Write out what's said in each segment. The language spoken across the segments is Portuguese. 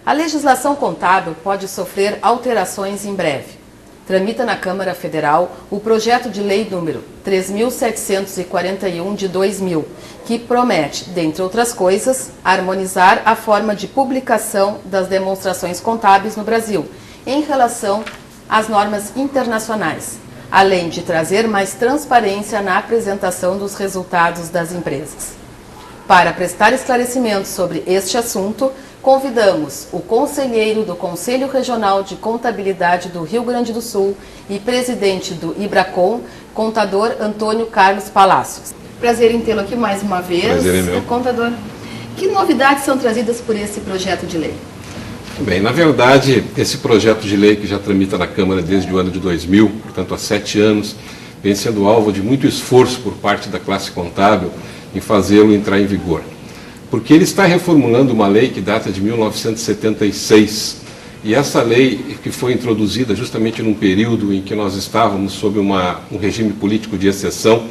A legislação contábil pode sofrer alterações em breve. Tramita na Câmara Federal o projeto de lei número 3.741 de 2000, que promete, dentre outras coisas, harmonizar a forma de publicação das demonstrações contábeis no Brasil, em relação às normas internacionais, além de trazer mais transparência na apresentação dos resultados das empresas. Para prestar esclarecimentos sobre este assunto, convidamos o conselheiro do Conselho Regional de Contabilidade do Rio Grande do Sul e presidente do IBRACON, contador Antônio Carlos Palacios. Prazer em tê-lo aqui mais uma vez. Prazer é meu. Contador, que novidades são trazidas por esse projeto de lei? Bem, na verdade, esse projeto de lei que já tramita na Câmara desde o ano de 2000, portanto há 7 anos, vem sendo alvo de muito esforço por parte da classe contábil em fazê-lo entrar em vigor. Porque ele está reformulando uma lei que data de 1976, e essa lei que foi introduzida justamente num período em que nós estávamos sob um regime político de exceção,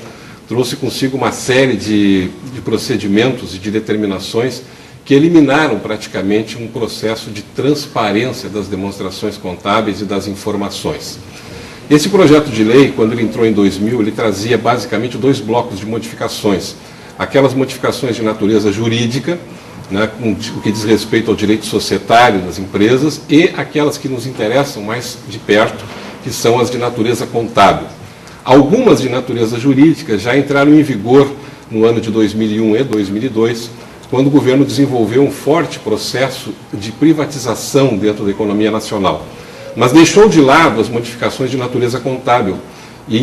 trouxe consigo uma série de procedimentos e de determinações que eliminaram praticamente um processo de transparência das demonstrações contábeis e das informações. Esse projeto de lei, quando ele entrou em 2000, ele trazia basicamente 2 blocos de modificações. Aquelas modificações de natureza jurídica, né, com o que diz respeito ao direito societário das empresas, e aquelas que nos interessam mais de perto, que são as de natureza contábil. Algumas de natureza jurídica já entraram em vigor no ano de 2001 e 2002, quando o governo desenvolveu um forte processo de privatização dentro da economia nacional. Mas deixou de lado as modificações de natureza contábil. E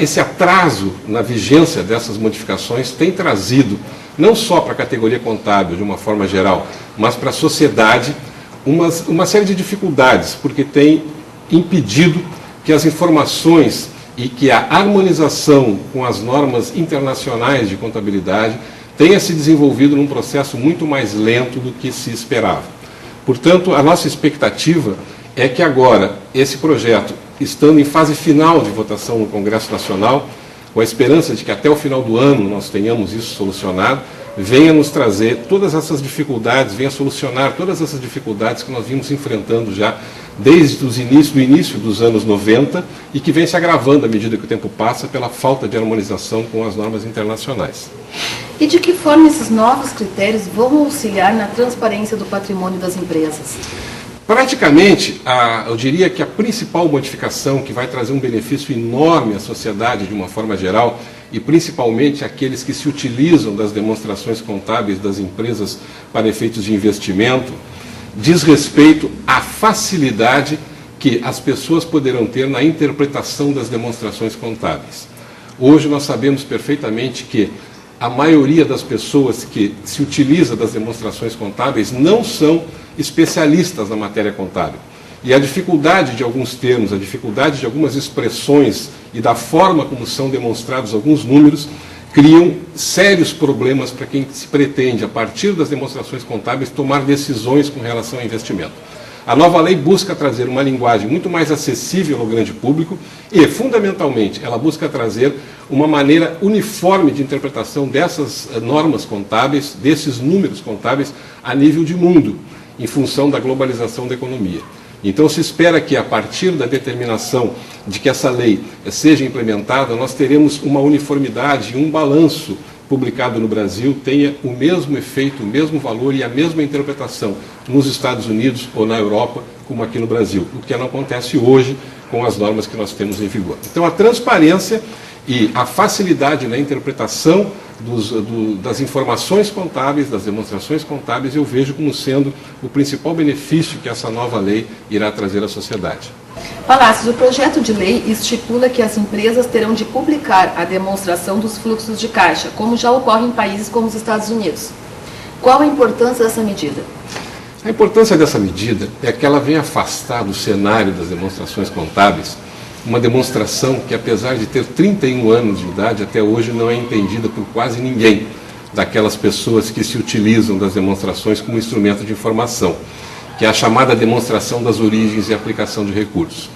esse atraso na vigência dessas modificações tem trazido, não só para a categoria contábil de uma forma geral, mas para a sociedade, uma série de dificuldades, porque tem impedido que as informações e que a harmonização com as normas internacionais de contabilidade tenha se desenvolvido num processo muito mais lento do que se esperava. Portanto, a nossa expectativa é que agora esse projeto, estando em fase final de votação no Congresso Nacional, com a esperança de que até o final do ano nós tenhamos isso solucionado, venha nos trazer todas essas dificuldades, venha solucionar todas essas dificuldades que nós vimos enfrentando já desde o início dos anos 90 e que vem se agravando à medida que o tempo passa pela falta de harmonização com as normas internacionais. E de que forma esses novos critérios vão auxiliar na transparência do patrimônio das empresas? Praticamente, eu diria que a principal modificação que vai trazer um benefício enorme à sociedade de uma forma geral, e principalmente aqueles que se utilizam das demonstrações contábeis das empresas para efeitos de investimento, diz respeito à facilidade que as pessoas poderão ter na interpretação das demonstrações contábeis. Hoje nós sabemos perfeitamente que a maioria das pessoas que se utiliza das demonstrações contábeis não são especialistas na matéria contábil. E a dificuldade de alguns termos, a dificuldade de algumas expressões e da forma como são demonstrados alguns números, criam sérios problemas para quem se pretende, a partir das demonstrações contábeis, tomar decisões com relação ao investimento. A nova lei busca trazer uma linguagem muito mais acessível ao grande público e, fundamentalmente, ela busca trazer uma maneira uniforme de interpretação dessas normas contábeis, desses números contábeis, a nível de mundo, em função da globalização da economia. Então se espera que, a partir da determinação de que essa lei seja implementada, nós teremos uma uniformidade e um balanço publicado no Brasil tenha o mesmo efeito, o mesmo valor e a mesma interpretação nos Estados Unidos ou na Europa, como aqui no Brasil, o que não acontece hoje com as normas que nós temos em vigor. Então a transparência e a facilidade na interpretação das informações contábeis, das demonstrações contábeis, eu vejo como sendo o principal benefício que essa nova lei irá trazer à sociedade. Palacios, o projeto de lei estipula que as empresas terão de publicar a demonstração dos fluxos de caixa, como já ocorre em países como os Estados Unidos. Qual a importância dessa medida? A importância dessa medida é que ela vem afastar do cenário das demonstrações contábeis uma demonstração que, apesar de ter 31 anos de idade, até hoje não é entendida por quase ninguém daquelas pessoas que se utilizam das demonstrações como instrumento de informação, que é a chamada demonstração das origens e aplicação de recursos.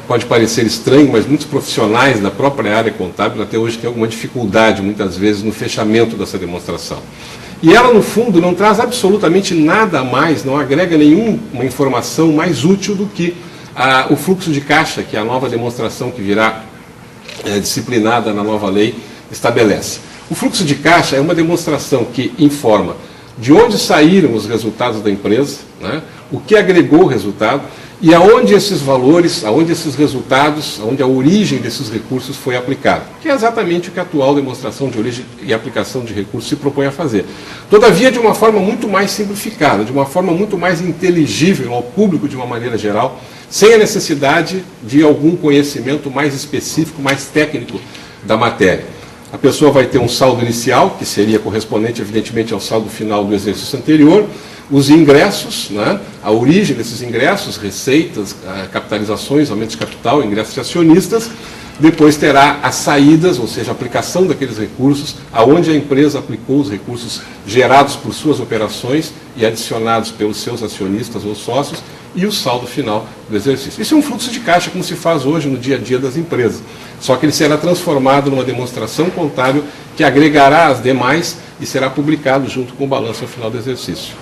Pode parecer estranho, mas muitos profissionais da própria área contábil até hoje têm alguma dificuldade, muitas vezes, no fechamento dessa demonstração. E ela, no fundo, não traz absolutamente nada a mais, não agrega nenhuma informação mais útil do que o fluxo de caixa, que é a nova demonstração que virá disciplinada na nova lei estabelece. O fluxo de caixa é uma demonstração que informa de onde saíram os resultados da empresa, né, o que agregou o resultado e aonde esses valores, aonde esses resultados, aonde a origem desses recursos foi aplicada, que é exatamente o que a atual demonstração de origem e aplicação de recursos se propõe a fazer. Todavia, de uma forma muito mais simplificada, de uma forma muito mais inteligível ao público de uma maneira geral, sem a necessidade de algum conhecimento mais específico, mais técnico da matéria. A pessoa vai ter um saldo inicial, que seria correspondente, evidentemente, ao saldo final do exercício anterior, os ingressos, né, a origem desses ingressos, receitas, capitalizações, aumento de capital, ingressos de acionistas. Depois terá as saídas, ou seja, a aplicação daqueles recursos, aonde a empresa aplicou os recursos gerados por suas operações e adicionados pelos seus acionistas ou sócios, e o saldo final do exercício. Isso é um fluxo de caixa, como se faz hoje no dia a dia das empresas. Só que ele será transformado numa demonstração contábil que agregará as demais e será publicado junto com o balanço ao final do exercício.